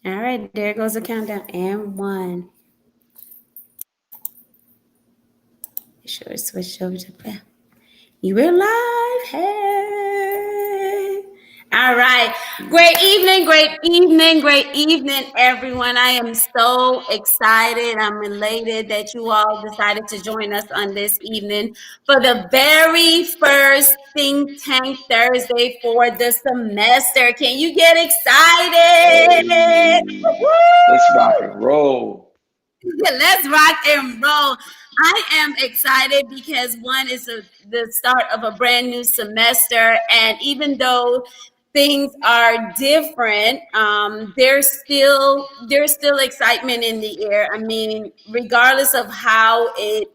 All right, there goes the countdown. And one. Sure, switch over to play. You were live. Hey. All right. Great evening, everyone. I am so excited. I'm elated that you all decided to join us on this evening for the very first Think Tank Thursday for the semester. Can you get excited? Hey, let's rock Woo! and roll. Let's rock and roll. I am excited because one is the start of a brand new semester, and even though things are different, there's still excitement in the air. I mean, regardless of how it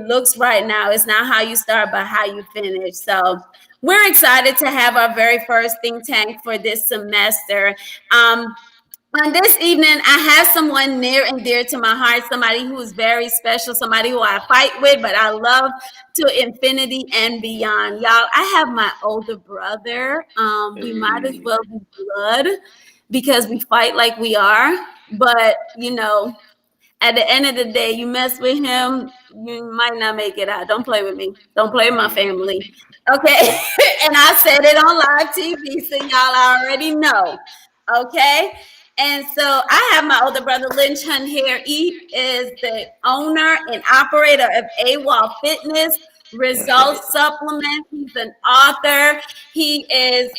looks right now, it's not how you start, but how you finish. So we're excited to have our very first think tank for this semester. Um, on this evening, I have someone near and dear to my heart, somebody who is very special, somebody who I fight with, but I love to infinity and beyond. Y'all, I have my older brother. We might as Hey, well be blood because we fight like we are. But, at the end of the day, you mess with him, you might not make it out. Don't play with me. Don't play with my family. Okay. And I said it on live TV, so y'all already know. Okay. And so I have my older brother Lynch Hunt here. He is the owner and operator of AWOL Fitness that's right. Results Supplement. He's an author. He is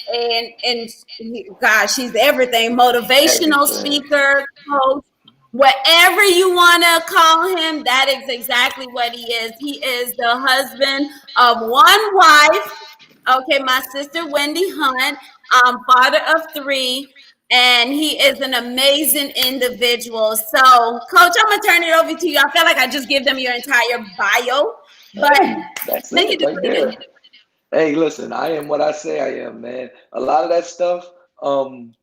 gosh, he's everything. Motivational Everything. speaker, coach, whatever you want to call him, that is exactly what he is. He is the husband of one wife. Okay, my sister Wendy Hunt, father of three, and he is an amazing individual. So, Coach, I'm gonna turn it over to you. I feel like I just give them your entire bio, but Hey, that's they can it do right it again. there. Hey, listen, I am what I say I am, man. A lot of that stuff, um,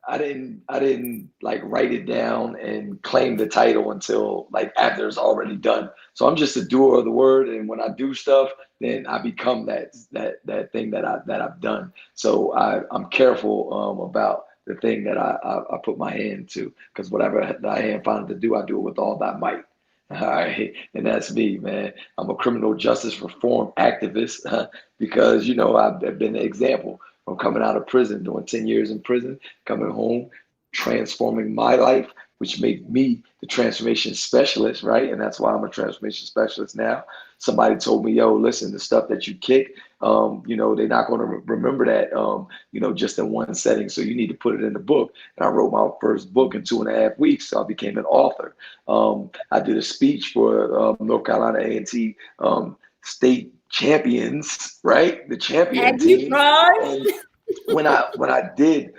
I didn't like write it down and claim the title until like after it's already done. So I'm just a doer of the word, and when I do stuff, then I become that thing that I've done. So I'm careful about the thing that I put my hand to, because whatever thy hand finds to do, I do it with all thy might. All right, and that's me, man. I'm a criminal justice reform activist because I've been an example from coming out of prison, doing 10 years in prison, coming home, transforming my life, which made me the transformation specialist, right? And that's why I'm a transformation specialist now. Somebody told me, yo, listen, the stuff that you kick, they're not going to remember that, just in one setting. So you need to put it in the book. And I wrote my first book in 2.5 weeks. So I became an author. I did a speech for North Carolina A&T state champions, right? The champion And you team. pros. And when I did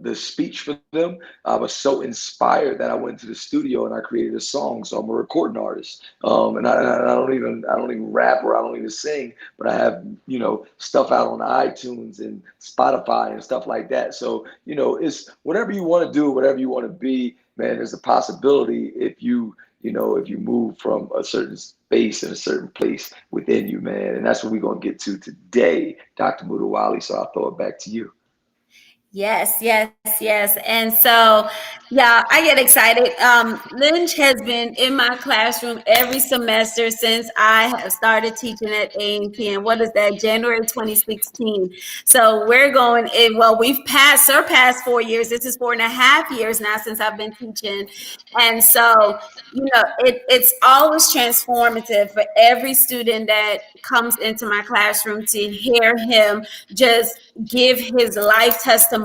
the speech for them, I was so inspired that I went to the studio and I created a song. So I'm a recording artist, and I don't even rap or I don't even sing, but I have stuff out on iTunes and Spotify and stuff like that. So it's whatever you want to do, whatever you want to be, man. There's a possibility if you move from a certain space and a certain place within you, man. And that's what we're going to get to today, Dr. Mutawali. So I'll throw it back to you. Yes, yes, yes. And so, yeah, I get excited. Lynch has been in my classroom every semester since I have started teaching at A&T. And what is that? January 2016. So we're going in, well, we've surpassed 4 years. This is 4.5 years now since I've been teaching. And so, it's always transformative for every student that comes into my classroom to hear him just give his life testimony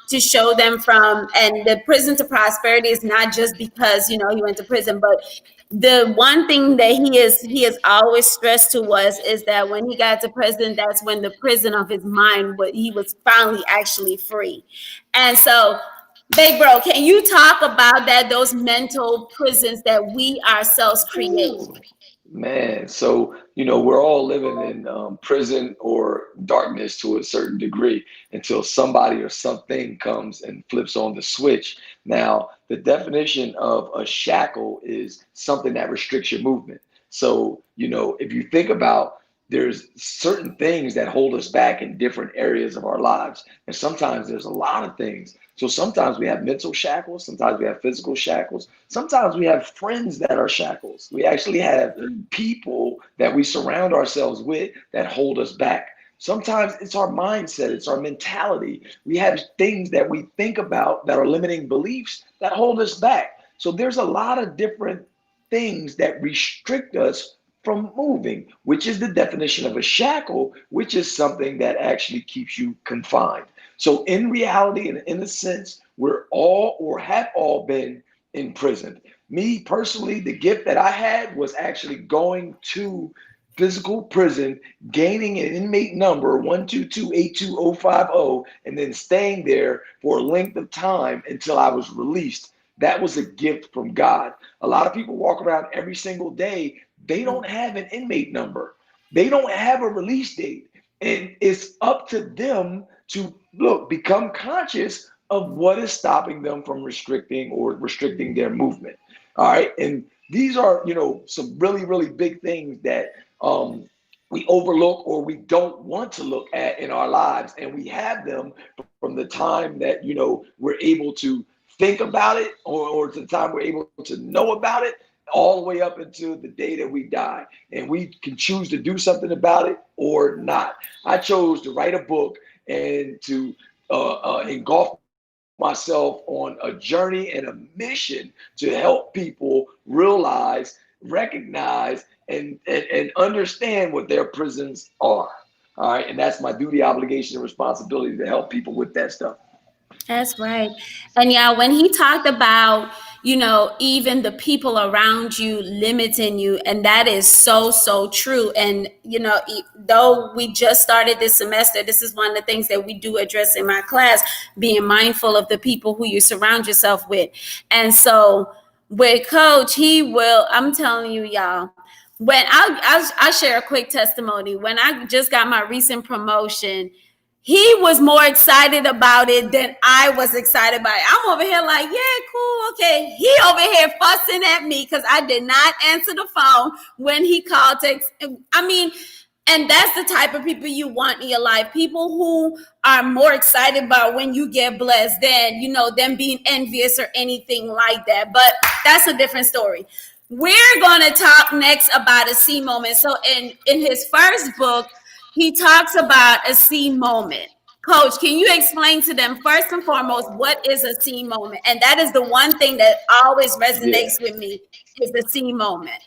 to show them from, and the prison to prosperity is not just because he went to prison, but the one thing that he has always stressed to us is that when he got to prison, that's when the prison of his mind, he was finally actually free. And so, big bro, can you talk about that, those mental prisons that we ourselves create? Ooh, man, so we're all living in prison or darkness to a certain degree until somebody or something comes and flips on the switch. Now, the definition of a shackle is something that restricts your movement. So, if you think about there's certain things that hold us back in different areas of our lives. And sometimes there's a lot of things. So sometimes we have mental shackles, sometimes we have physical shackles, sometimes we have friends that are shackles. We actually have people that we surround ourselves with that hold us back. Sometimes it's our mindset, it's our mentality. We have things that we think about that are limiting beliefs that hold us back. So there's a lot of different things that restrict us from moving, which is the definition of a shackle, which is something that actually keeps you confined. So, in reality and in a sense, we're all or have all been imprisoned. Me personally, the gift that I had was actually going to physical prison, gaining an inmate number 122-82050, and then staying there for a length of time until I was released. That was a gift from God. A lot of people walk around every single day, they don't have an inmate number. They don't have a release date. And it's up to them to become conscious of what is stopping them from restricting their movement. All right. And these are, some really, really big things that we overlook or we don't want to look at in our lives. And we have them from the time that, we're able to think about it or to the time we're able to know about it all the way up until the day that we die. And we can choose to do something about it or not. I chose to write a book and to engulf myself on a journey and a mission to help people realize, recognize, and understand what their prisons are. All right. And that's my duty, obligation, and responsibility to help people with that stuff. That's right. And yeah, when he talked about, even the people around you limiting you, and that is so, so true. And, though we just started this semester, this is one of the things that we do address in my class, being mindful of the people who you surround yourself with. And so with Coach, I'm telling you, y'all, when I'll share a quick testimony. When I just got my recent promotion, he was more excited about it than I was excited about it. I'm over here like, yeah, cool, okay. He over here fussing at me because I did not answer the phone when he called. And that's the type of people you want in your life. People who are more excited about when you get blessed than, them being envious or anything like that. But that's a different story. We're going to talk next about a C moment. So in his first book, he talks about a C moment. Coach, can you explain to them first and foremost what is a C moment? And that is the one thing that always Yeah. resonates with me is the C moment.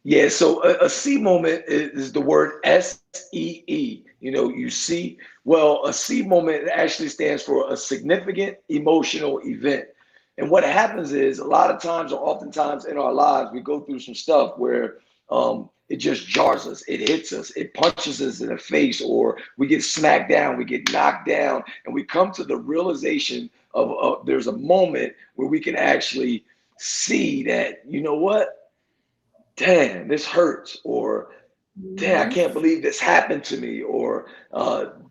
Yeah, so a C moment is the word SEE. You see, well, a C moment actually stands for a significant emotional event. And what happens is a lot of times or oftentimes in our lives, we go through some stuff where it just jars us, it hits us, it punches us in the face, or we get smacked down, we get knocked down, and we come to the realization of there's a moment where we can actually see that, you know what? Damn, this hurts, or damn, I Mhm. can't believe this happened to me, or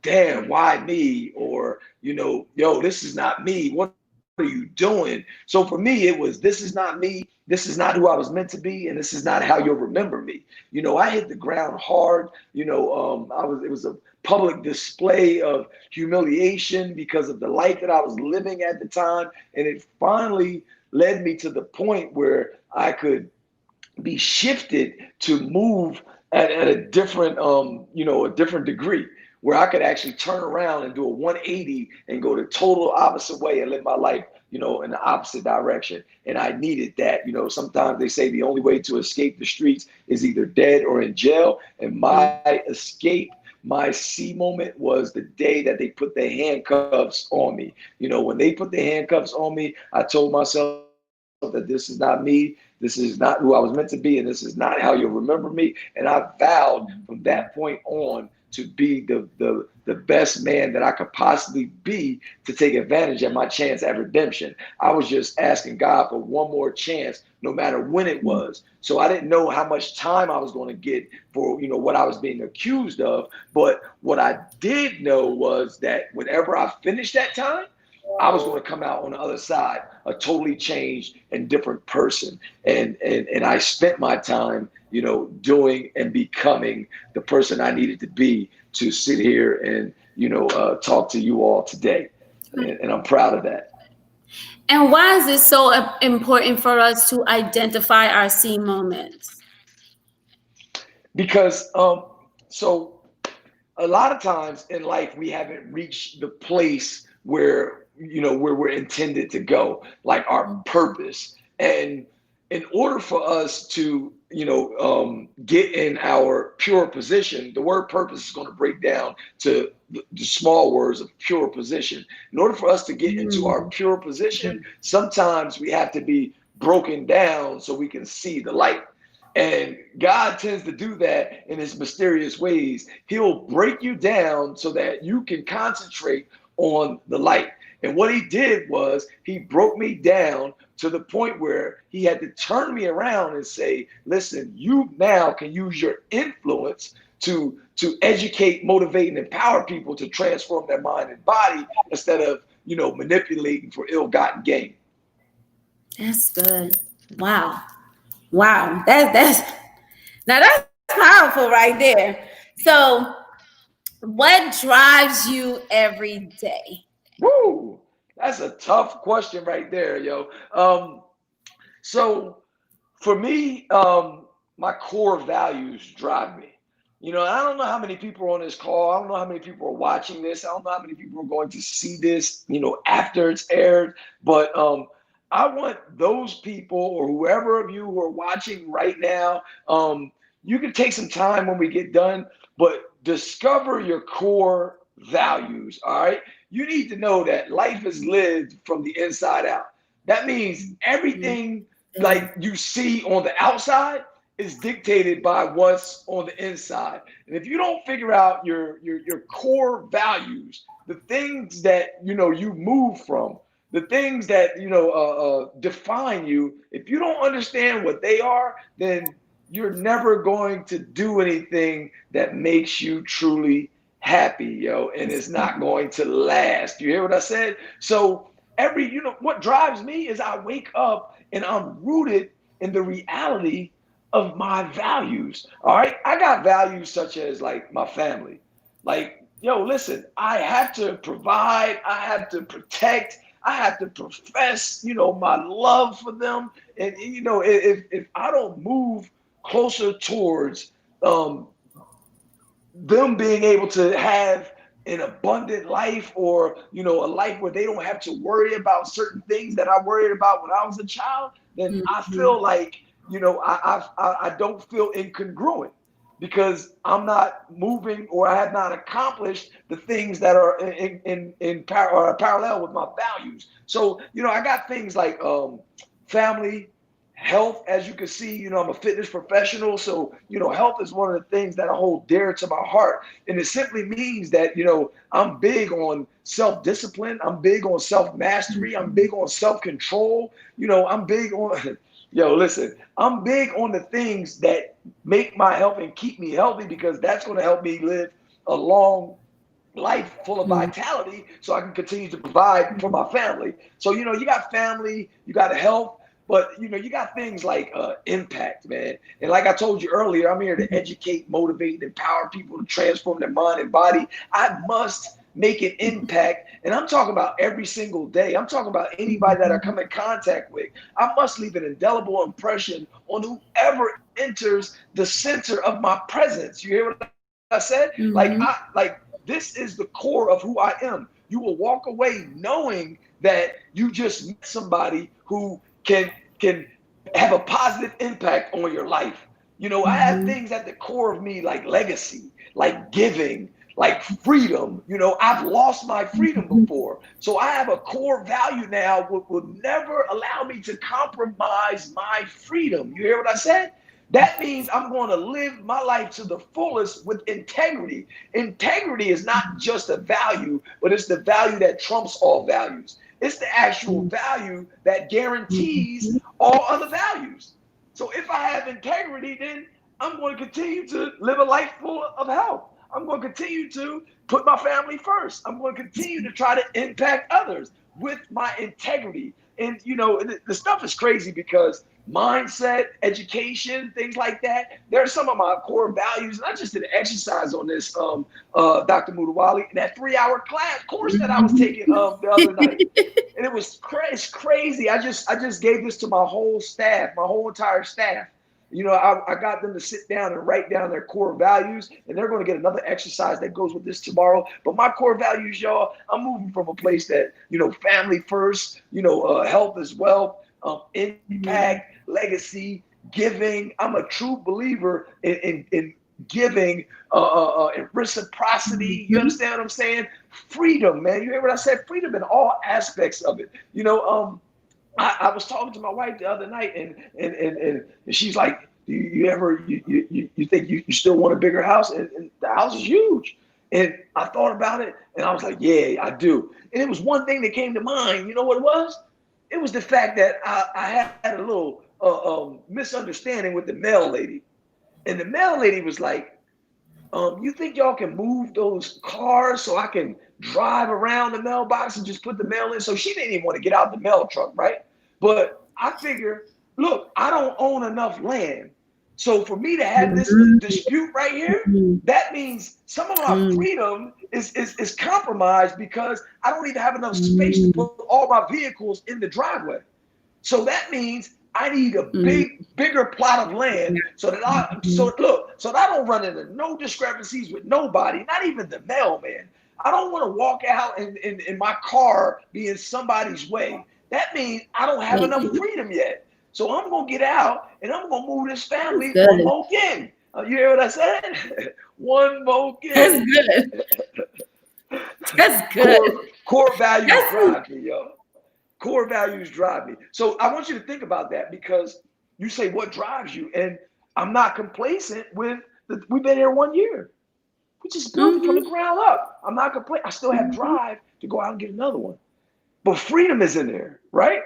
damn, why me, or yo, this is not me. What are you doing? So for me, it was this is not me. This is not who I was meant to be, and this is not how you'll remember me. I hit the ground hard. It was a public display of humiliation because of the life that I was living at the time, and it finally led me to the point where I could be shifted to move at a different a different degree where I could actually turn around and do a 180 and go the total opposite way and live my life in the opposite direction. And I needed that. Sometimes they say the only way to escape the streets is either dead or in jail. And my escape, my C moment was the day that they put the handcuffs on me. When they put the handcuffs on me, I told myself that this is not me, this is not who I was meant to be, and this is not how you'll remember me. And I vowed from that point on to be the best man that I could possibly be to take advantage of my chance at redemption. I was just asking God for one more chance, no matter when it was. So I didn't know how much time I was going to get for what I was being accused of. But what I did know was that whenever I finished that time, I was going to come out on the other side a totally changed and different person. And I spent my time, doing and becoming the person I needed to be to sit here and, talk to you all today. And I'm proud of that. And why is it so important for us to identify our C moments? Because so a lot of times in life we haven't reached the place where we're intended to go, like our purpose. And in order for us to get in our pure position, the word purpose is going to break down to the small words of pure position. In order for us to get into our Mm. pure position, sometimes we have to be broken down so we can see the light. And God tends to do that in his mysterious ways. He'll break you down so that you can concentrate on the light. And what he did was he broke me down to the point where he had to turn me around and say, listen, you now can use your influence to educate, motivate, and empower people to transform their mind and body instead of, manipulating for ill-gotten gain. That's good. Wow. Wow. That's now that's powerful right there. So, what drives you every day? Woo! That's a tough question right there, yo. So for me, my core values drive me. I don't know how many people are on this call. I don't know how many people are watching this. I don't know how many people are going to see this, after it's aired. But I want those people or whoever of you who are watching right now, you can take some time when we get done, but discover your core values. All right. You need to know that life is lived from the inside out. That means everything like you see on the outside is dictated by what's on the inside. And if you don't figure out your core values, the things that you move from, the things that define you, if you don't understand what they are, then you're never going to do anything that makes you truly happy, yo, and it's not going to last. You hear what I said? So what drives me is I wake up and I'm rooted in the reality of my values. All right. I got values such as like my family. Like, yo, listen, I have to provide, I have to protect, I have to profess, my love for them. And, if I don't move closer towards um, them being able to have an abundant life or a life where they don't have to worry about certain things that I worried about when I was a child, then I Mhm. feel like I don't feel incongruent because I'm not moving or I have not accomplished the things that are or parallel with my values. So I got things like family, health. As you can see, I'm a fitness professional, so health is one of the things that I hold dear to my heart. And it simply means that I'm big on self-discipline, I'm big on self-mastery, I'm big on self-control. I'm big on yo, listen, I'm big on the things that make my health and keep me healthy because that's going to help me live a long life full of vitality so I can continue to provide for my family. So, you got family, you got health, but, you got things like impact, man. And like I told you earlier, I'm here to educate, motivate, and empower people to transform their mind and body. I must make an impact. And I'm talking about every single day. I'm talking about anybody that I come in contact with. I must leave an indelible impression on whoever enters the center of my presence. You hear what I said? Mhm. This is the core of who I am. You will walk away knowing that you just met somebody who can have a positive impact on your life. I have Mhm. things at the core of me like legacy, like giving, like freedom. I've lost my freedom Mhm. before. So I have a core value now will never allow me to compromise my freedom. You hear what I said? That means I'm going to live my life to the fullest with integrity. Integrity is not just a value, but it's the value that trumps all values. It's the actual value that guarantees Mhm. all other values. So if I have integrity, then I'm going to continue to live a life full of health. I'm going to continue to put my family first. I'm going to continue to try to impact others. with my integrity. And the stuff is crazy because mindset, education, things like that. They're some of my core values. And I just did an exercise on this, Dr. Mutawali, in that 3-hour course that I was taking the other night. And it's crazy. I just gave this to my whole staff, my whole entire staff. I got them to sit down and write down their core values, and they're going to get another exercise that goes with this tomorrow. But my core values, y'all, I'm moving from a place that, family first, health as well, impact, legacy, giving. I'm a true believer in giving, and reciprocity. You understand what I'm saying? Freedom, man. You hear what I said? Freedom in all aspects of it. I was talking to my wife the other night, and she's like, "Do you think you still want a bigger house?" And the house is huge. And I thought about it, and I was like, "Yeah, I do." And it was one thing that came to mind. You know what it was? It was the fact that I had a little misunderstanding with the mail lady, and the mail lady was like, "You think y'all can move those cars so I can drive around the mailbox and just put the mail in?" So she didn't even want to get out the mail truck, right? But I figure, look, I don't own enough land. So for me to have this dispute right here, that means some of my freedom is compromised because I don't even have enough space to put all my vehicles in the driveway. So that means I need a bigger plot of land so that I don't run into no discrepancies with nobody, not even the mailman. I don't want to walk out in my car be in somebody's way. That means I don't have enough freedom yet. So I'm gonna get out and I'm gonna move this family one more again. You hear what I said? One more again. That's good. That's good. Core values drive me, yo. Core values drive me. So I want you to think about that because you say what drives you, and I'm not complacent with we've been here 1 year. We just built it from the ground up. I'm not complacent. I still have drive to go out and get another one. But freedom is in there, right?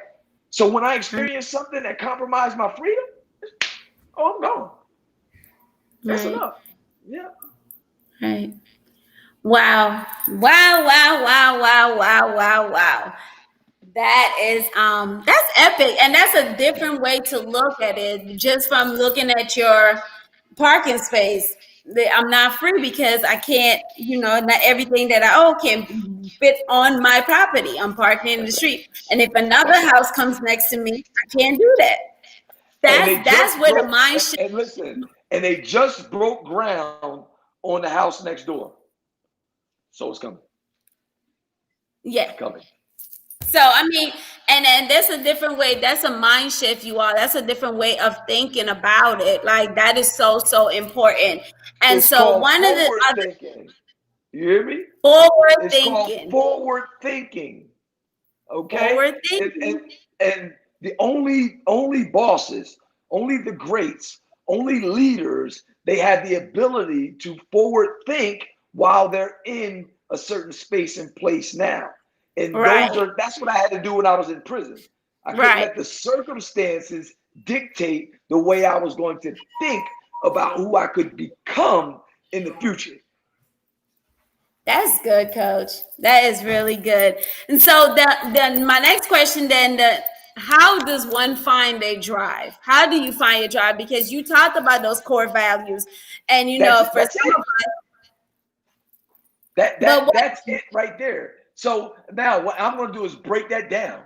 So when I experience something that compromised my freedom, I'm gone. That's enough. Yeah. Right. Wow. Wow, wow, wow, wow, wow, wow, wow. That's epic. And that's a different way to look at it, just from looking at your parking space. I'm not free because I can't, not everything that I own can fit on my property. I'm parking in the street. And if another house comes next to me, I can't do that. And they That's just where the broke, mind shift. and listen, and they just broke ground on the house next door. So it's coming. Yeah. It's coming. So I mean, and that's a different way. That's a mind shift, you all. That's a different way of thinking about it. Like that is so important. And It's so called one of the forward other thinking. You hear me? forward It's called thinking, forward thinking. Okay? forward And thinking. and, and the only bosses, only the greats, only leaders, they have the ability to forward think while they're in a certain space and place now. And Right, that's what I had to do when I was in prison. I couldn't right. let the circumstances dictate the way I was going to think about who I could become in the future. That's good, Coach. That is really good. And so then my next question how does one find a drive? How do you find your drive? Because you talked about those core values, and for That's some of it. us, That but that that's it right there. So now what I'm going to do is break that down.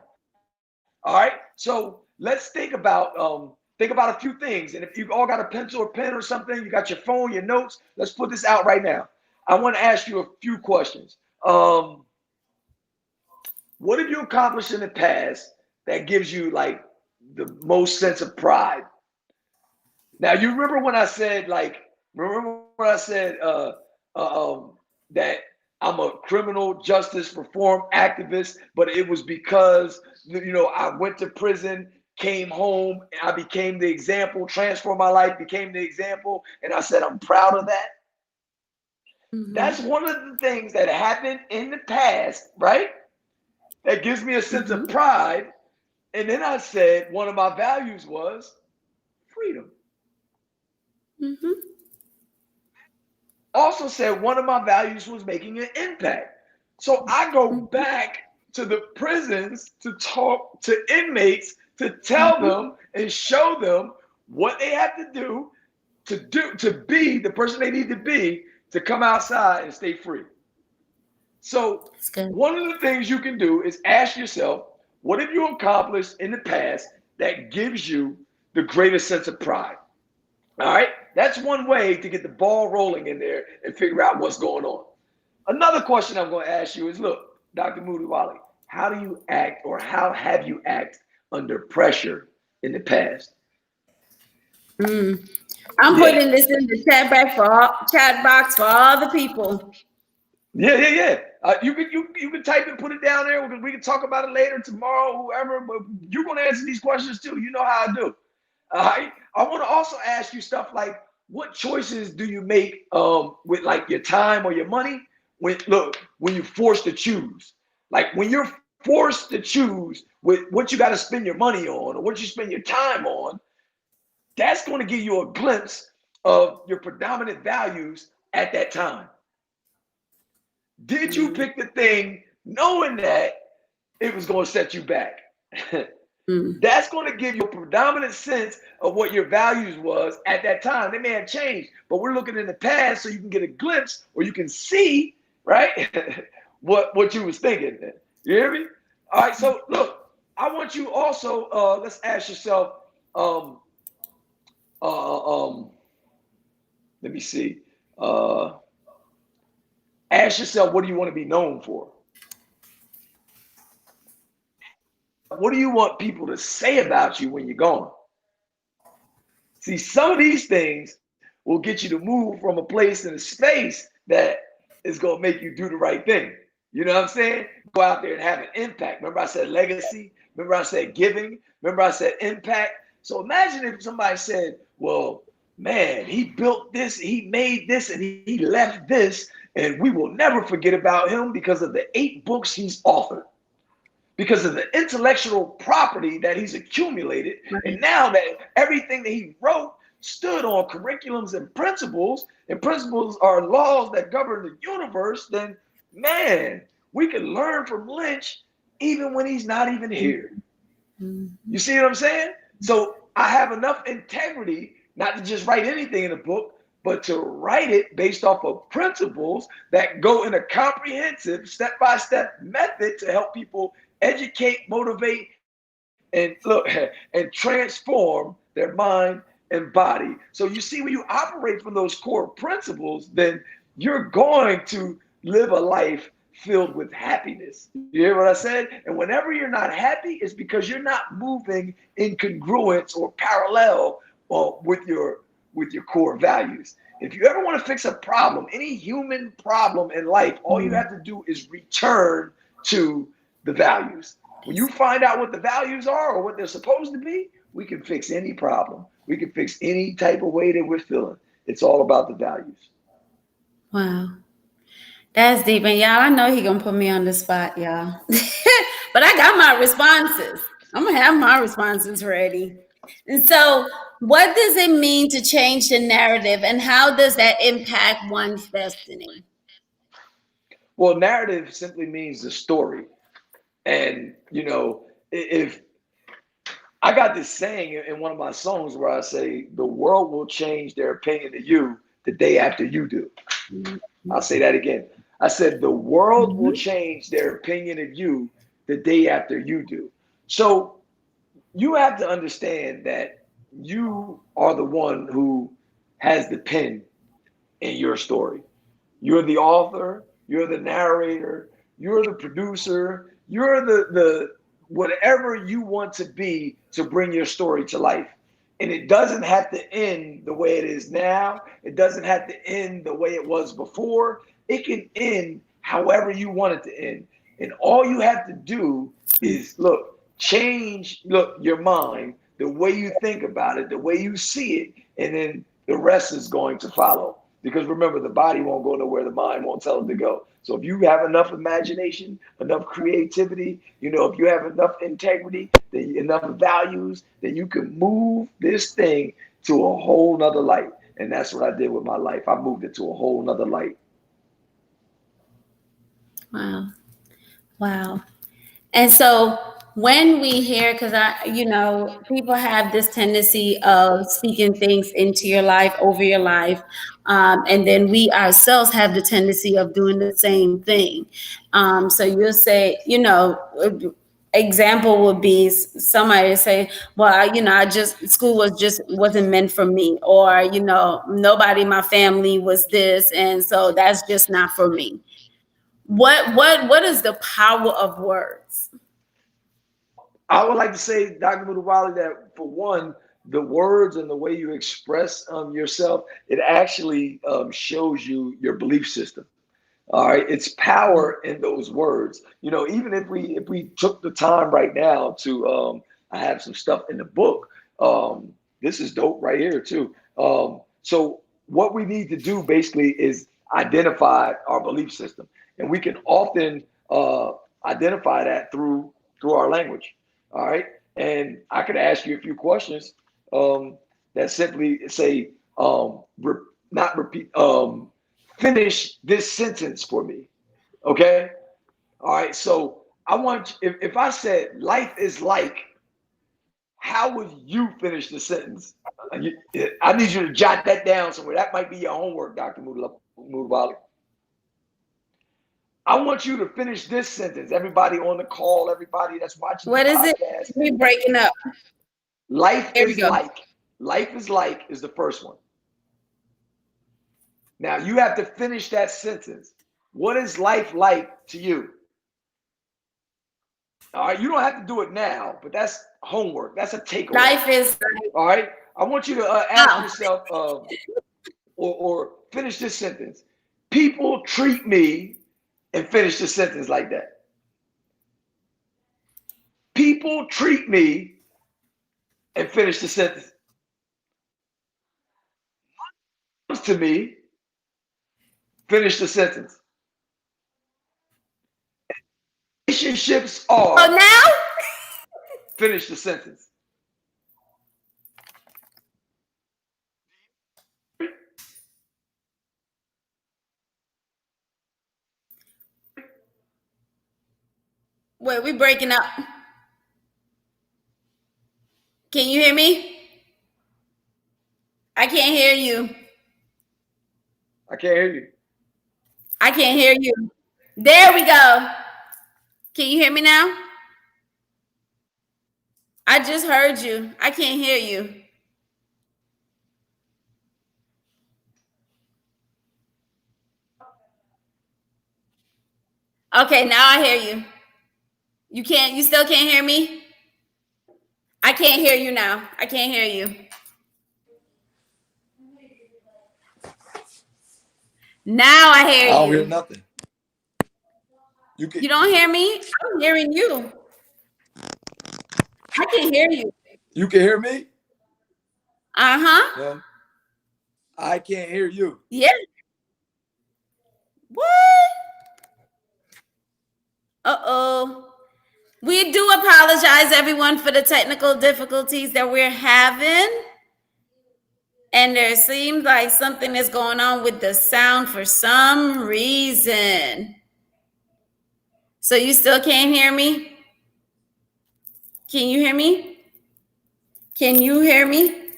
All right. So let's think about a few things. And if you all got a pencil or pen or something, you got your phone, your notes. Let's put this out right now. I want to ask you a few questions. What have you accomplished in the past that gives you like the most sense of pride? Now you remember when I said that I'm a criminal justice reform activist, but it was because I went to prison, came home, and I became the example, transformed my life, became the example, and I said I'm proud of that. That's Mhm, one of the things that happened in the past, right? That gives me a sense of mhm, pride. And then I said one of my values was freedom. mhm, Also said one of my values was making an impact. So I go mhm. back to the prisons to talk to inmates, to tell Mhm. them and show them what they have to do to be the person they need to be to come outside and stay free. So That's good. one of the things you can do is ask yourself, what have you accomplished in the past that gives you the greatest sense of pride? All right, that's one way to get the ball rolling in there and figure out what's going on. Another question I'm going to ask you is, look, Dr. Moody Wally, how do you act, or how have you acted under pressure in the past? Mm. I'm Yeah, putting this in the chat box for all the people. yeah. You can type it, put it down there. We can talk about it later, tomorrow, whoever. But you're going to answer these questions too. You know how I do. All right. I want to also ask you stuff like, what choices do you make with like your time or your money when you're forced to choose? Like when you're forced to choose with what you got to spend your money on or what you spend your time on, that's going to give you a glimpse of your predominant values at that time. Did you Mm. pick the thing knowing that it was going to set you back? Mm. That's going to give you a predominant sense of what your values was at that time. They may have changed, but we're looking in the past so you can get a glimpse or you can see, right, what you was thinking. You hear me? All right. So look, I want you also. Let's ask yourself. Um, um, let me see. Uh, Ask yourself, what do you want to be known for? What do you want people to say about you when you're gone? See, some of these things will get you to move from a place in a space that is going to make you do the right thing. You know what I'm saying? Go out there and have an impact. Remember, I said legacy. Remember, I said giving. Remember, I said impact. So imagine if somebody said, well, man, he built this, he made this, and he left this, and we will never forget about him because of the 8 books he's authored, because of the intellectual property that he's accumulated. And Right. now that everything that he wrote stood on curriculums and principles are laws that govern the universe, then man, we can learn from Lynch even when he's not even here. You see what I'm saying? So I have enough integrity not to just write anything in a book, but to write it based off of principles that go in a comprehensive step-by-step method to help people educate, motivate, and look and transform their mind and body. So you see, when you operate from those core principles, then you're going to live a life filled with happiness. You hear what I said? And whenever you're not happy, it's because you're not moving in congruence or parallel with your core values. If you ever want to fix a problem, any human problem in life, all you have to do is return to the values. When you find out what the values are or what they're supposed to be, we can fix any problem. We can fix any type of way that we're feeling. It's all about the values. Wow. That's deep. And y'all, I know he gonna put me on the spot, y'all. But I got my responses. I'm gonna have my responses ready. And so, what does it mean to change the narrative, and how does that impact one's destiny? Well, narrative simply means the story. And, if I got this saying in one of my songs where I say, the world will change their opinion of you the day after you do. I'll say that again. I said, the world will Mhm. change their opinion of you the day after you do. So you have to understand that you are the one who has the pen in your story. You're the author, you're the narrator, you're the producer, you're the whatever you want to be to bring your story to life. And it doesn't have to end the way it is now. It doesn't have to end the way it was before. It can end however you want it to end. And all you have to do is change your mind, the way you think about it, the way you see it, and then the rest is going to follow. Because remember, the body won't go nowhere, the mind won't tell it to go. So if you have enough imagination, enough creativity, if you have enough integrity, enough values, then you can move this thing to a whole nother light. And that's what I did with my life. I moved it to a whole nother light. Wow. Wow. And so when we hear, because people have this tendency of speaking things into your life, over your life, and then we ourselves have the tendency of doing the same thing. So you'll say, example would be somebody say, well, I just school wasn't meant for me, or nobody in my family was this, and so that's just not for me. What is the power of words? I would like to say, Dr. Mutawali, that for one, the words and the way you express yourself, it actually shows you your belief system. All right, it's power in those words. Even if we took the time right now to, I have some stuff in the book. This is dope right here too. So what we need to do basically is identify our belief system, and we can often identify that through our language. All right, and I could ask you a few questions that simply say, not repeat. Finish this sentence for me. Okay. All right. So I want, if I said life is like, how would you finish the sentence? I need you to jot that down somewhere. That might be your homework, Dr. Mudabali. I want you to finish this sentence. Everybody on the call, everybody that's watching the What is it? podcast. We breaking up. Life There we is go. like. Life is like is the first one. Now you have to finish that sentence. What is life like to you? All right, you don't have to do it now, but that's homework. That's a takeaway. Life is All right, I want you to ask yourself, or finish this sentence. People treat me, and finish the sentence like that. People treat me, and finish the sentence. Comes to me, finish the sentence. Relationships are, now. finish the sentence. Wait, we breaking up. Can you hear me? I can't hear you. I can't hear you. I can't hear you. There we go. Can you hear me now? I just heard you. I can't hear you. Okay, now I hear you. You still can't hear me? I can't hear you now. I can't hear you. Now I hear I don't you. hear nothing. You don't hear me? I'm hearing you. I can hear you. You can hear me? Uh-huh. No, I can't hear you. Yeah. What? Uh-oh. We do apologize, everyone, for the technical difficulties that we're having. And there seems like something is going on with the sound for some reason. So you still can't hear me? Can you hear me? Can you hear me?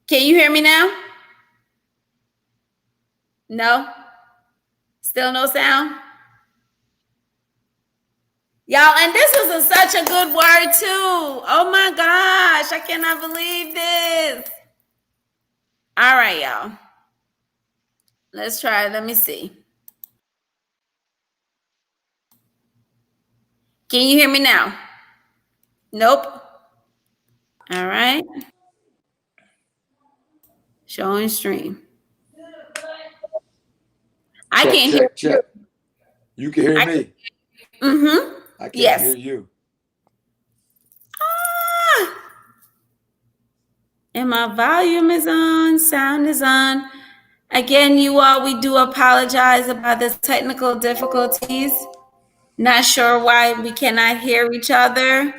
Can you hear me now? No? Still no sound? Y'all, and this was such a good word too. Oh my gosh, I cannot believe this. All right, y'all. Let's try it. Let me see. Can you hear me now? Nope. All right. Showing stream. I Check, can't hear check, you. check. You can hear I me. mm-hmm. I can't Yes. hear you. Ah. And my volume is on, sound is on. Again, you all, we do apologize about the technical difficulties. Not sure why we cannot hear each other.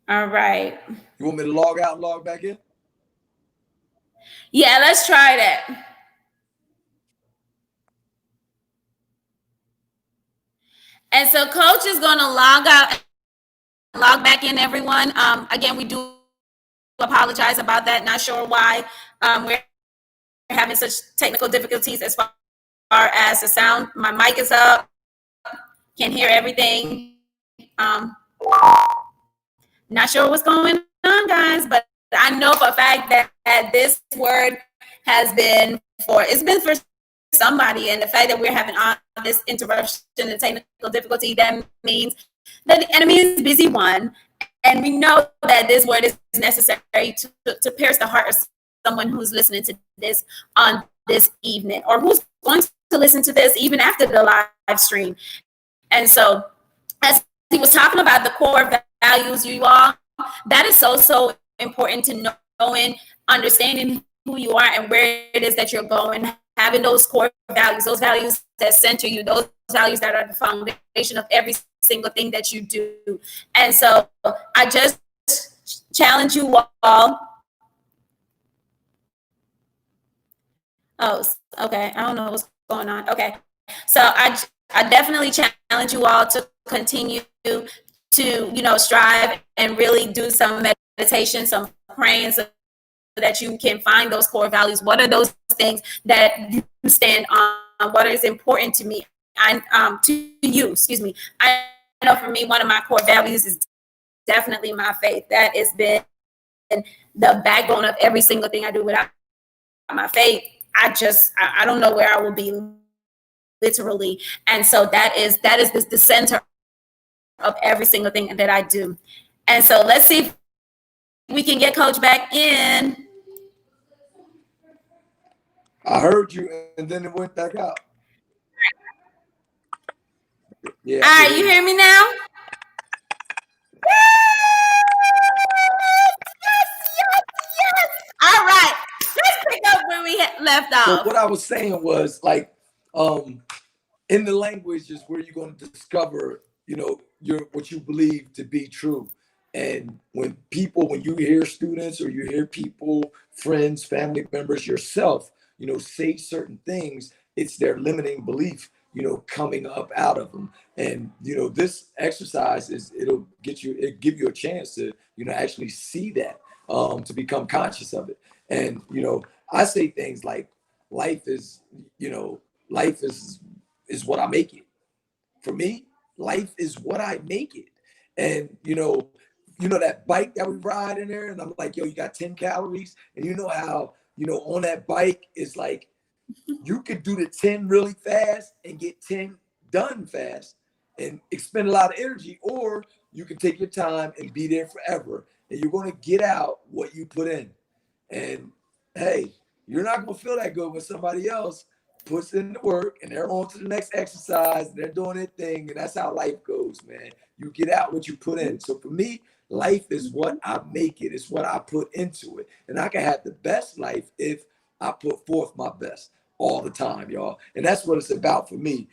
All right. You want me to log out and log back in? Yeah, let's try that. And so coach is going to log out, log back in, everyone. Again, we do apologize about that. Not sure why we're having such technical difficulties as far as the sound. My mic is up, can hear everything. Not sure what's going on, guys, but I know for a fact that this word has been it's been for somebody, and the fact that we're having all this interruption and technical difficulty, that means that the enemy is busy, one, and we know that this word is necessary to pierce the heart of someone who's listening to this on this evening, or who's going to listen to this even after the live stream. And so, as he was talking about the core values, you all, that is so important to knowing, understanding who you are and where it is that you're going, having those core values, those values that center you, those values that are the foundation of every single thing that you do. And so I just challenge you all. Oh, okay. I don't know what's going on. Okay. So I definitely challenge you all to continue to, strive and really do some meditation, some praying, so that you can find those core values. What are those things that you stand on? What is important to me? To you, excuse me. I know for me, one of my core values is definitely my faith. That has been the backbone of every single thing I do. Without my faith, I don't know where I will be, literally. And so that is the center of every single thing that I do. And so let's see if we can get Coach back in. I heard you, and then it went back out. Yeah. All right, you hear me now? Yes. All right, let's pick up where we left off. So what I was saying was, like, in the language is where you're going to discover, what you believe to be true. And when you hear students, or you hear people, friends, family members, yourself, say certain things, it's their limiting belief, coming up out of them. And, this exercise it'll give you a chance to, actually see that, to become conscious of it. And, I say things like, life is what I make it. For me, life is what I make it. And that bike that we ride in there, and I'm like, yo, you got 10 calories. And you know how, on that bike is like, you could do the 10 really fast and get 10 done fast and expend a lot of energy, or you can take your time and be there forever. And you're going to get out what you put in. And hey, you're not going to feel that good when somebody else puts in the work and they're on to the next exercise and they're doing their thing. And that's how life goes, man. You get out what you put in. So for me, life is what I make it. It's what I put into it. And I can have the best life if I put forth my best all the time, y'all. And that's what it's about for me.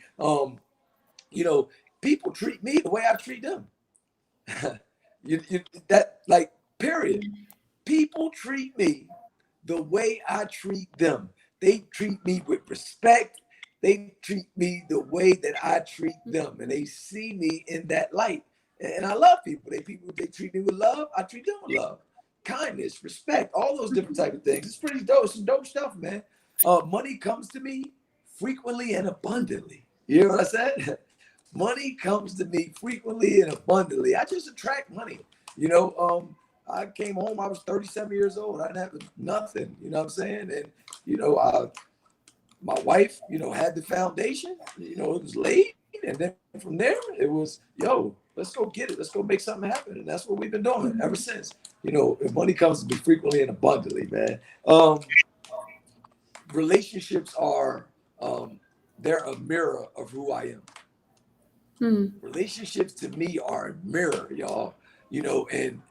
People treat me the way I treat them. Period. People treat me the way I treat them. They treat me with respect. They treat me the way that I treat them, and they see me in that light. And I love people. They treat me with love. I treat them with love, kindness, respect, all those different type of things. It's pretty dope. Some dope stuff, man. Money comes to me frequently and abundantly. You hear what I said? Money comes to me frequently and abundantly. I just attract money. I came home, I was 37 years old. I didn't have nothing, you know what I'm saying? And, my wife, had the foundation, it was laid. And then from there, it was, yo, let's go get it. Let's go make something happen. And that's what we've been doing ever since. Money comes to me frequently and abundantly, man. Relationships are, they're a mirror of who I am. Relationships to me are a mirror, y'all. And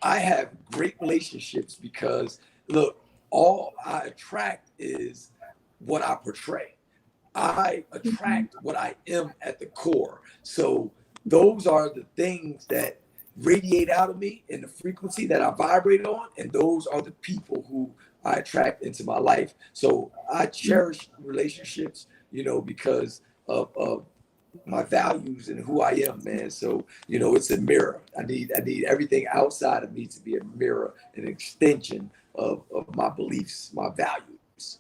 I have great relationships because, look, all I attract is what I portray. I attract what I am at the core. So those are the things that radiate out of me and the frequency that I vibrate on. And those are the people who I attract into my life. So I cherish relationships, because of my values and who I am, man. So, it's a mirror. I need everything outside of me to be a mirror, an extension of my beliefs, my values.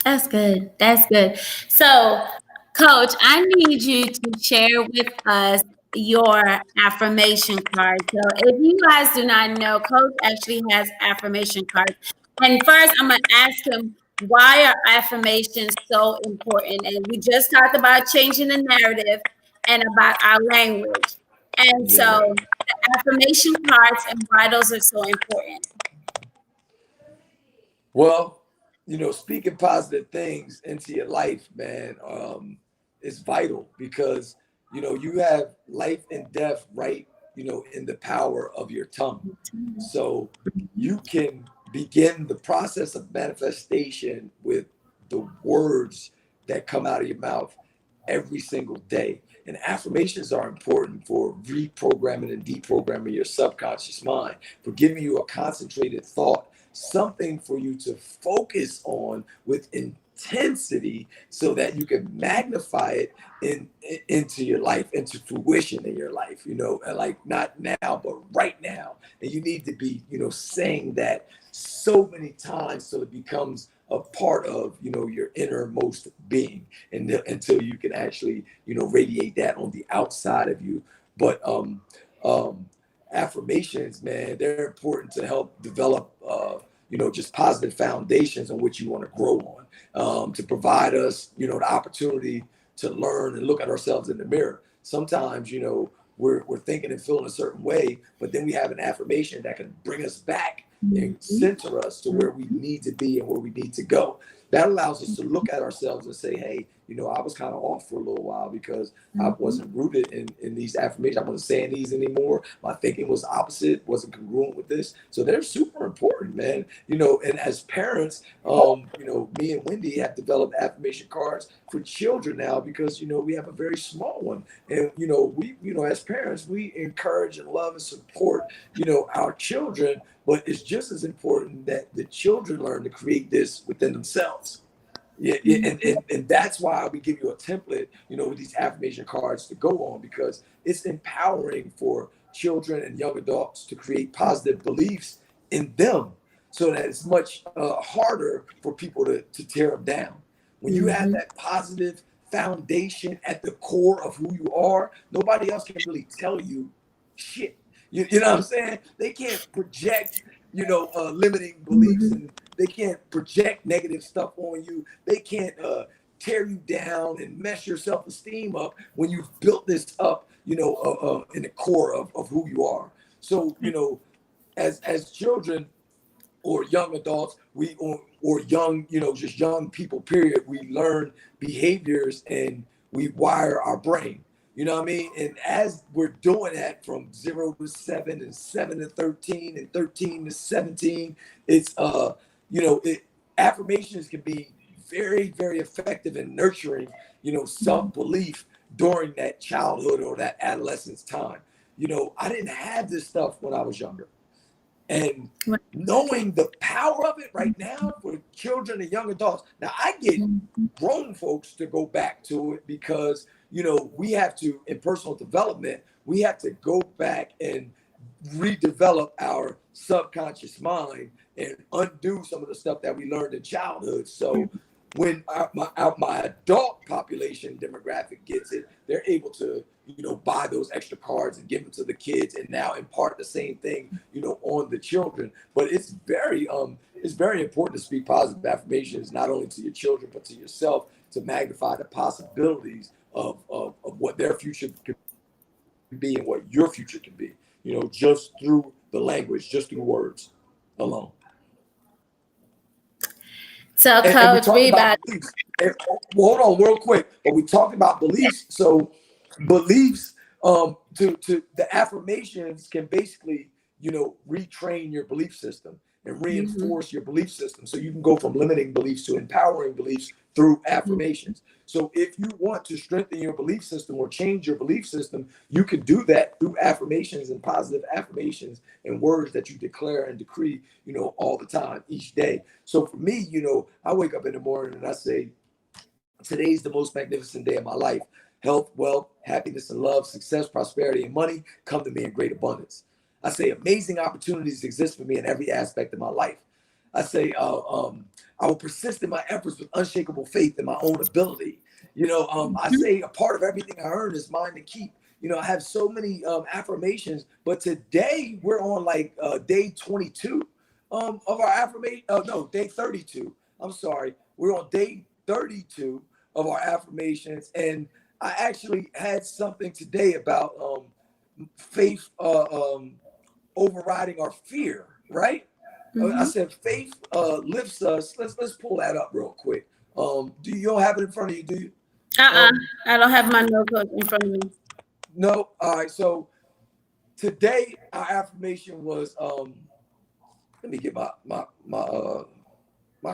That's good. That's good. So, Coach, I need you to share with us your affirmation card. So, if you guys do not know, Coach actually has affirmation cards. And first, I'm going to ask him, why are affirmations so important? And we just talked about changing the narrative and about our language. And Yeah. so, the affirmation cards and why those are so important. Well, speaking positive things into your life, man, is vital because, you have life and death right, in the power of your tongue. So you can begin the process of manifestation with the words that come out of your mouth every single day. And affirmations are important for reprogramming and deprogramming your subconscious mind, for giving you a concentrated thought, something for you to focus on with intensity so that you can magnify it into your life, into fruition in your life, and like not now, but right now. And you need to be, saying that so many times so it becomes a part of, your innermost being, and until you can actually, radiate that on the outside of you. But um, affirmations, man, they're important to help develop, just positive foundations on which you want to grow on, to provide us, the opportunity to learn and look at ourselves in the mirror. Sometimes, we're thinking and feeling a certain way, but then we have an affirmation that can bring us back and center us to where we need to be and where we need to go. That allows us to look at ourselves and say, hey, I was kind of off for a little while because I wasn't rooted in these affirmations. I wasn't saying these anymore. My thinking was opposite, wasn't congruent with this. So they're super important, man. And as parents, me and Wendy have developed affirmation cards for children now because, we have a very small one. And, we, as parents, we encourage and love and support, our children, but it's just as important that the children learn to create this within themselves. Yeah, yeah, and that's why we give you a template, with these affirmation cards to go on, because it's empowering for children and young adults to create positive beliefs in them so that it's much harder for people to tear them down. When you have that positive foundation at the core of who you are, nobody else can really tell you shit. You know what I'm saying? They can't project, limiting beliefs, and they can't project negative stuff on you. They can't tear you down and mess your self-esteem up when you've built this up, in the core of who you are. So, as children or young adults, or young, just young people, period, we learn behaviors and we wire our brain. You know what I mean? And as we're doing that from 0 to 7 and 7 to 13 and 13 to 17, it's affirmations can be very, very effective in nurturing, self-belief during that childhood or that adolescence time. I didn't have this stuff when I was younger. And knowing the power of it right now for children and young adults. Now, I get grown folks to go back to it because, we have to, in personal development, we have to go back and redevelop our subconscious mind and undo some of the stuff that we learned in childhood. So when my adult population demographic gets it, they're able to, buy those extra cards and give them to the kids and now impart the same thing, on the children. But it's very important to speak positive affirmations, not only to your children, but to yourself, to magnify the possibilities of what their future can be and what your future can be, just through the language, just through words alone. So, And we Coach talked Reba, about beliefs. And, well, hold on real quick. But we talked about beliefs. So beliefs, to the affirmations can basically, retrain your belief system and reinforce your belief system. So you can go from limiting beliefs to empowering beliefs through affirmations. So if you want to strengthen your belief system or change your belief system, you can do that through affirmations and positive affirmations and words that you declare and decree, all the time, each day. So for me, I wake up in the morning and I say, today's the most magnificent day of my life. Health, wealth, happiness, and love, success, prosperity, and money come to me in great abundance. I say amazing opportunities exist for me in every aspect of my life. I say I will persist in my efforts with unshakable faith in my own ability. I say a part of everything I earn is mine to keep. I have so many affirmations, but today we're on like day 22 of our affirmation. No, day 32. I'm sorry. We're on day 32 of our affirmations. And I actually had something today about faith overriding our fear, right? I said faith lifts us. Let's pull that up real quick. Do you don't have it in front of you? Do you? Uh-uh. Um, I don't have my notebook in front of me. no. All right. So today our affirmation was let me get my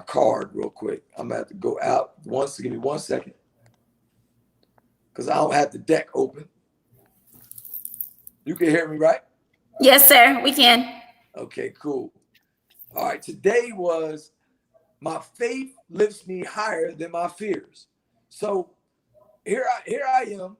card real quick. I'm gonna have to go out once. Give me 1 second, because I don't have the deck open. You can hear me, right? Yes, sir. We can. Okay, cool. All right. Today was my faith lifts me higher than my fears. So here I am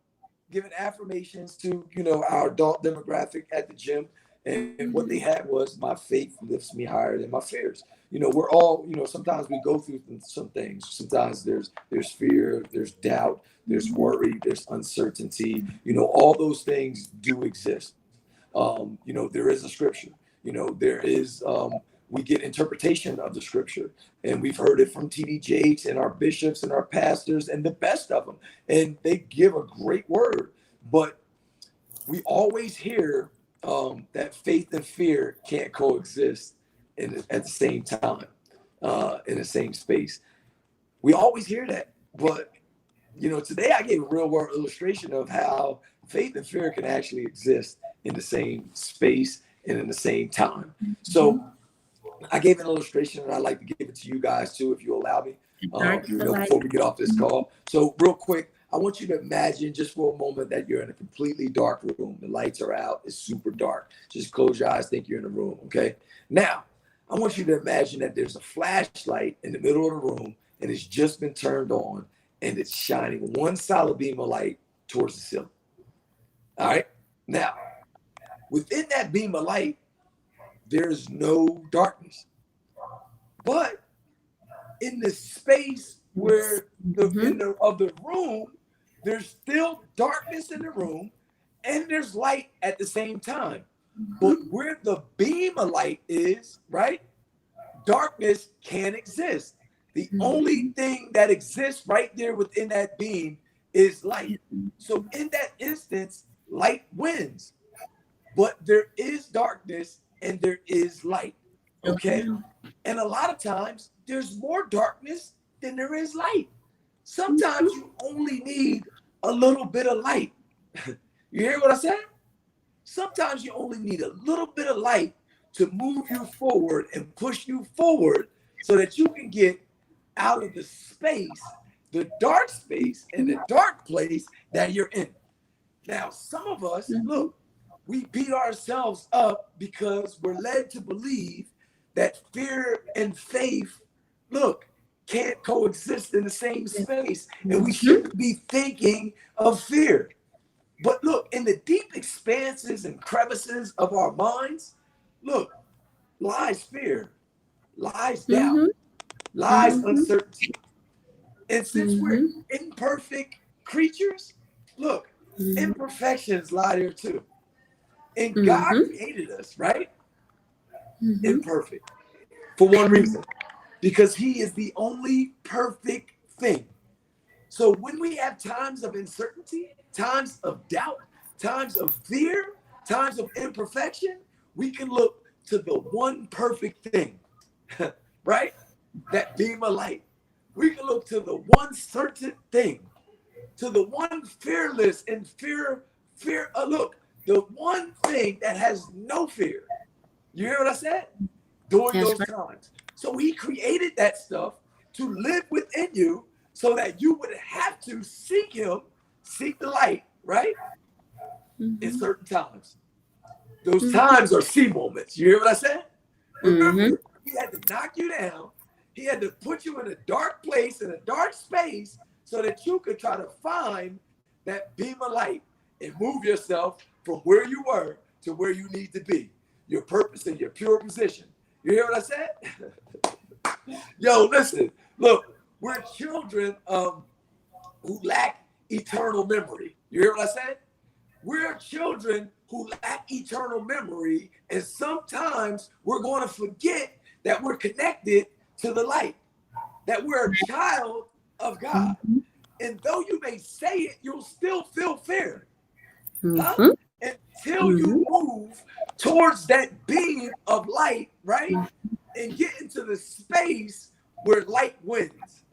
giving affirmations to our adult demographic at the gym, and what they had was my faith lifts me higher than my fears. We're all sometimes we go through some things. Sometimes there's fear, there's doubt, there's worry, there's uncertainty. All those things do exist. There is a scripture. There is we get interpretation of the scripture, and we've heard it from TD Jakes and our bishops and our pastors and the best of them, and they give a great word. But we always hear that faith and fear can't coexist at the same time, in the same space. We always hear that, but today I gave a real world illustration of how faith and fear can actually exist in the same space and in the same time. So I gave an illustration, and I'd like to give it to you guys too, if you allow me, before we get off this call. So real quick, I want you to imagine just for a moment that you're in a completely dark room. The lights are out. It's super dark. Just close your eyes, think you're in a room, okay? Now, I want you to imagine that there's a flashlight in the middle of the room, and it's just been turned on, and it's shining one solid beam of light towards the ceiling. All right? Now, within that beam of light, there's no darkness. But in the space where of the room, there's still darkness in the room, and there's light at the same time. But where the beam of light is, right, darkness can't exist. The only thing that exists right there within that beam is light. So in that instance, light wins. But there is darkness and there is light. Okay? And a lot of times there's more darkness than there is light. Sometimes you only need a little bit of light. You hear what I said? Sometimes you only need a little bit of light to move you forward and push you forward so that you can get out of the space, the dark space and the dark place that you're in. Now, some of us, look, we beat ourselves up because we're led to believe that fear and faith, look, can't coexist in the same space. And we shouldn't be thinking of fear. But look, in the deep expanses and crevices of our minds, look, lies fear, lies doubt, lies uncertainty. And since we're imperfect creatures, look, imperfections lie there too. And God created us, right? Imperfect for one reason, because He is the only perfect thing. So when we have times of uncertainty, times of doubt, times of fear, times of imperfection, we can look to the one perfect thing, right? That beam of light. We can look to the one certain thing, to the one fearless and look, the one thing that has no fear. You hear what I said? During those times. So He created that stuff to live within you so that you would have to seek him, seek the light, right? In Mm-hmm. certain times. Those times are C moments. You hear what I said? Mm-hmm. Remember, he had to knock you down. He had to put you in a dark place, in a dark space, so that you could try to find that beam of light and move yourself from where you were to where you need to be. Your purpose and your pure position. You hear what I said? Yo, listen, look, we're children who lack eternal memory. You hear what I said? We're children who lack eternal memory, and sometimes we're going to forget that we're connected to the light, that we're a child of God. And though you may say it, you'll still feel fear, huh? Mm-hmm. Until you move towards that beam of light, right? And get into the space where light wins,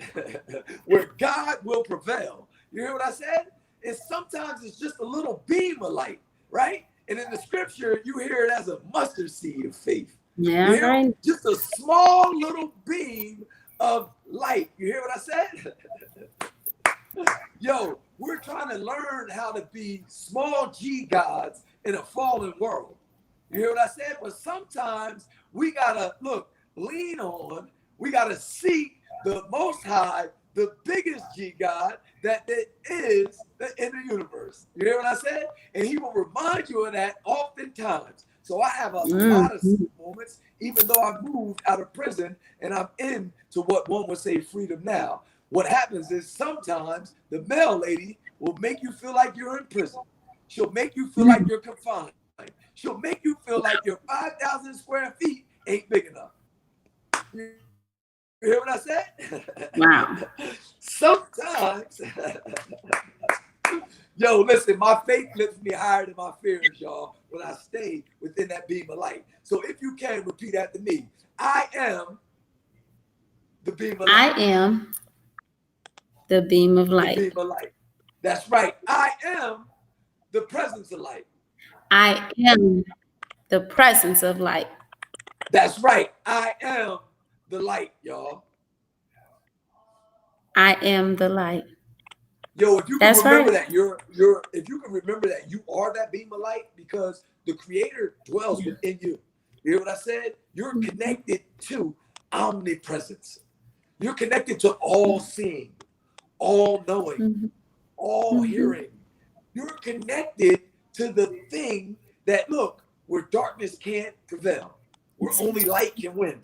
where God will prevail. You hear what I said? And sometimes it's just a little beam of light, right? And in the scripture, you hear it as a mustard seed of faith. You Yeah, hear? right. Just a small little beam of light. You hear what I said? Yo, we're trying to learn how to be small G gods in a fallen world. You hear what I said? But sometimes we gotta lean on, we gotta seek the most high, the biggest G God that there is in the universe. You hear what I said? And he will remind you of that oftentimes. So I have a lot of moments, even though I've moved out of prison and I'm into what one would say freedom now. What happens is sometimes the mail lady will make you feel like you're in prison. She'll make you feel like you're confined. She'll make you feel like your 5,000 square feet ain't big enough. You hear what I said? Wow. Sometimes, yo, listen, my faith lifts me higher than my fears, y'all, when I stay within that beam of light. So if you can, repeat after me. I am the beam of light. I am the beam of The light. beam of light. That's right. I am the presence of light. I am the presence of light. That's right. I am the light, y'all. I am the light. Yo, if you can That's remember right. that, if you can remember that you are that beam of light because the creator dwells within you. You hear what I said? You're connected to omnipresence. You're connected to all seeing, all knowing, Mm-hmm. all hearing. You're connected to the thing that, look, where darkness can't prevail, where only light can win.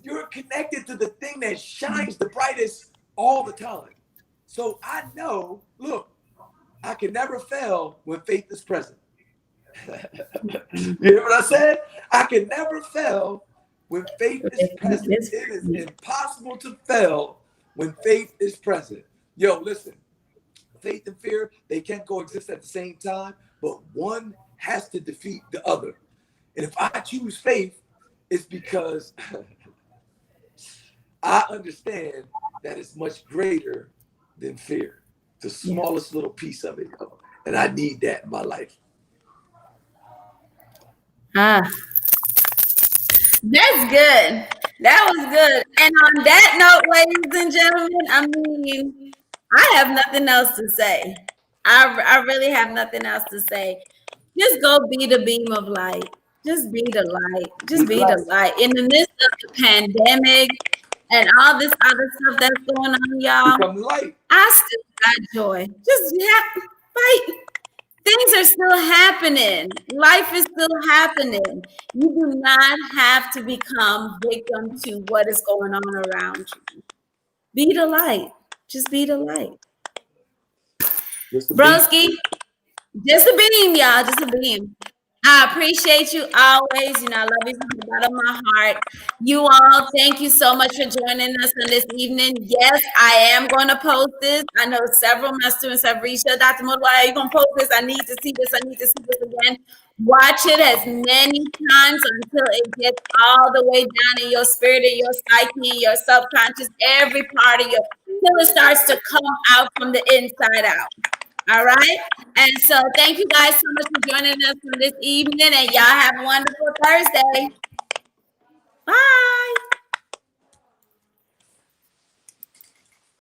You're connected to the thing that shines the brightest all the time. So I know, look, I can never fail when faith is present. You hear what I said? I can never fail when faith is present. It is impossible to fail when faith is present. Yo, listen, faith and fear, they can't coexist at the same time, but one has to defeat the other. And if I choose faith, it's because I understand that it's much greater than fear. The smallest little piece of it, yo. And I need that in my life. Ah, that's good. That was good. And on that note, ladies and gentlemen, I mean, I have nothing else to say. I really have nothing else to say. Just go be the beam of light. Just be the light. Be Just the be the light. light. In the midst of the pandemic and all this other stuff that's going on, y'all, Become the light. I still got joy. Just fight. Things are still happening. Life is still happening. You do not have to become victim to what is going on around you. Be the light. Just be the light. Just to be. Broski, just a beam, y'all. Just a beam. I appreciate you always. You know, I love you from the bottom of my heart. You all, thank you so much for joining us on this evening. Yes, I am going to post this. I know several of my students have reached out. Dr. Moore, why are you going to post this? I need to see this. I need to see this again. Watch it as many times until it gets all the way down in your spirit, in your psyche, in your subconscious, every part of your, till it starts to come out from the inside out. All right. And so thank you guys so much for joining us for this evening. And y'all have a wonderful Thursday. Bye.